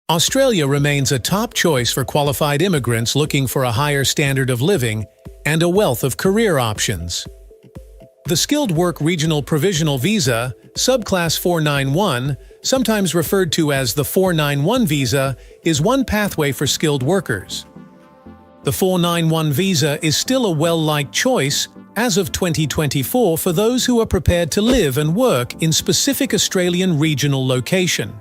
Australia remains a top choice for qualified immigrants looking for a higher standard of living and a wealth of career options. The Skilled Work Regional Provisional Visa, Subclass 491, sometimes referred to as the 491 visa, is one pathway for skilled workers. The 491 visa is still a well-liked choice as of 2024 for those who are prepared to live and work in specific Australian regional location.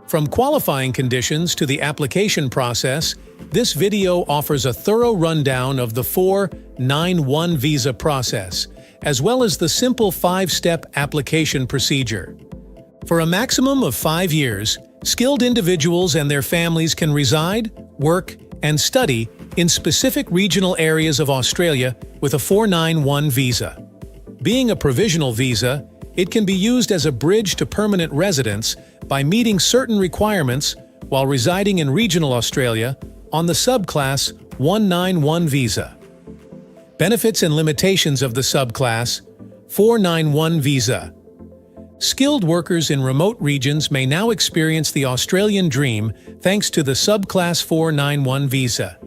From qualifying conditions to the application process, this video offers a thorough rundown of the 491 visa process, as well as the simple 5-step application procedure. For a maximum of 5 years, skilled individuals and their families can reside, work, and study in specific regional areas of Australia with a 491 visa. Being a provisional visa, it can be used as a bridge to permanent residence by meeting certain requirements while residing in regional Australia on the Subclass 191 visa. Benefits and limitations of the Subclass 491 visa. Skilled workers in remote regions may now experience the Australian dream thanks to the Subclass 491 visa.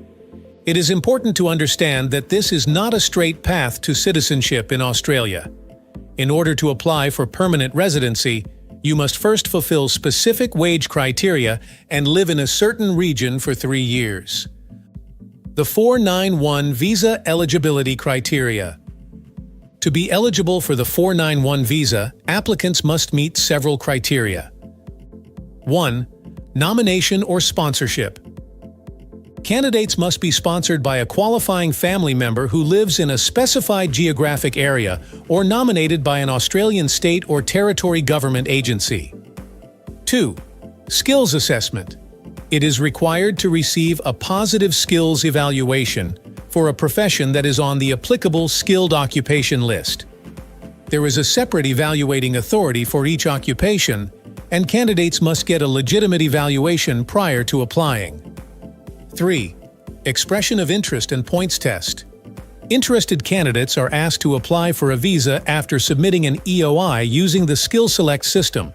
It is important to understand that this is not a straight path to citizenship in Australia. In order to apply for permanent residency, you must first fulfill specific wage criteria and live in a certain region for 3 years. The 491 Visa Eligibility Criteria. To be eligible for the 491 visa, applicants must meet several criteria. 1. Nomination or sponsorship. Candidates must be sponsored by a qualifying family member who lives in a specified geographic area or nominated by an Australian state or territory government agency. 2. Skills assessment. It is required to receive a positive skills evaluation for a profession that is on the applicable skilled occupation list. There is a separate evaluating authority for each occupation, and candidates must get a legitimate evaluation prior to applying. 3. Expression of interest and points test. Interested candidates are asked to apply for a visa after submitting an EOI using the Skill Select system.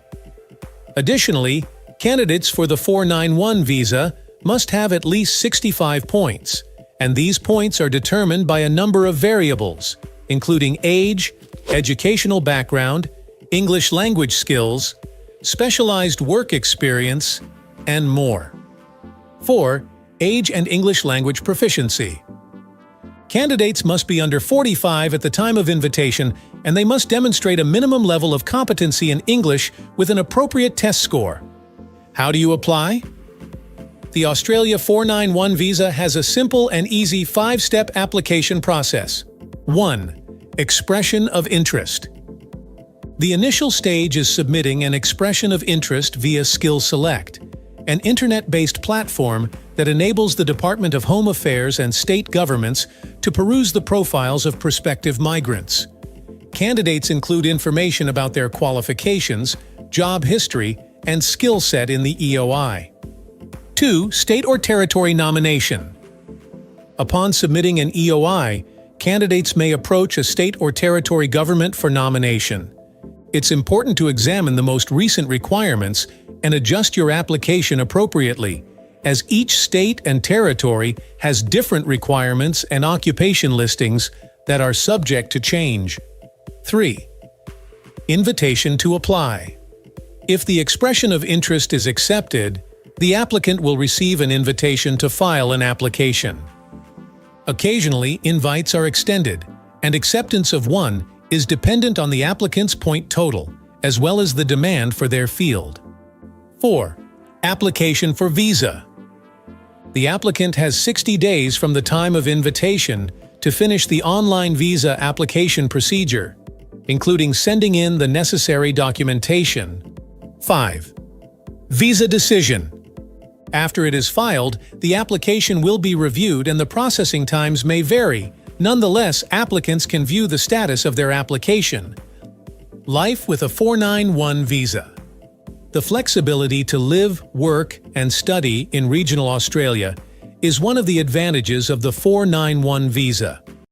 Additionally, candidates for the 491 visa must have at least 65 points, and these points are determined by a number of variables, including age, educational background, English language skills, specialized work experience, and more. 4. Age and English language proficiency. Candidates must be under 45 at the time of invitation, and they must demonstrate a minimum level of competency in English with an appropriate test score. How do you apply? The Australia 491 visa has a simple and easy 5-step application process. 1. Expression of interest. The initial stage is submitting an expression of interest via Skill Select, an internet-based platform that enables the Department of Home Affairs and state governments to peruse the profiles of prospective migrants. Candidates include information about their qualifications, job history, and skill set in the EOI. 2. State or territory nomination. Upon submitting an EOI, candidates may approach a state or territory government for nomination. It's important to examine the most recent requirements and adjust your application appropriately, as each state and territory has different requirements and occupation listings that are subject to change. 3. Invitation to apply. If the expression of interest is accepted, the applicant will receive an invitation to file an application. Occasionally, invites are extended, and acceptance of one is dependent on the applicant's point total, as well as the demand for their field. 4. Application for visa. The applicant has 60 days from the time of invitation to finish the online visa application procedure, including sending in the necessary documentation. 5. Visa decision. After it is filed, the application will be reviewed and the processing times may vary. Nonetheless, applicants can view the status of their application. Life with a 491 visa. The flexibility to live, work, and study in regional Australia is one of the advantages of the 491 visa.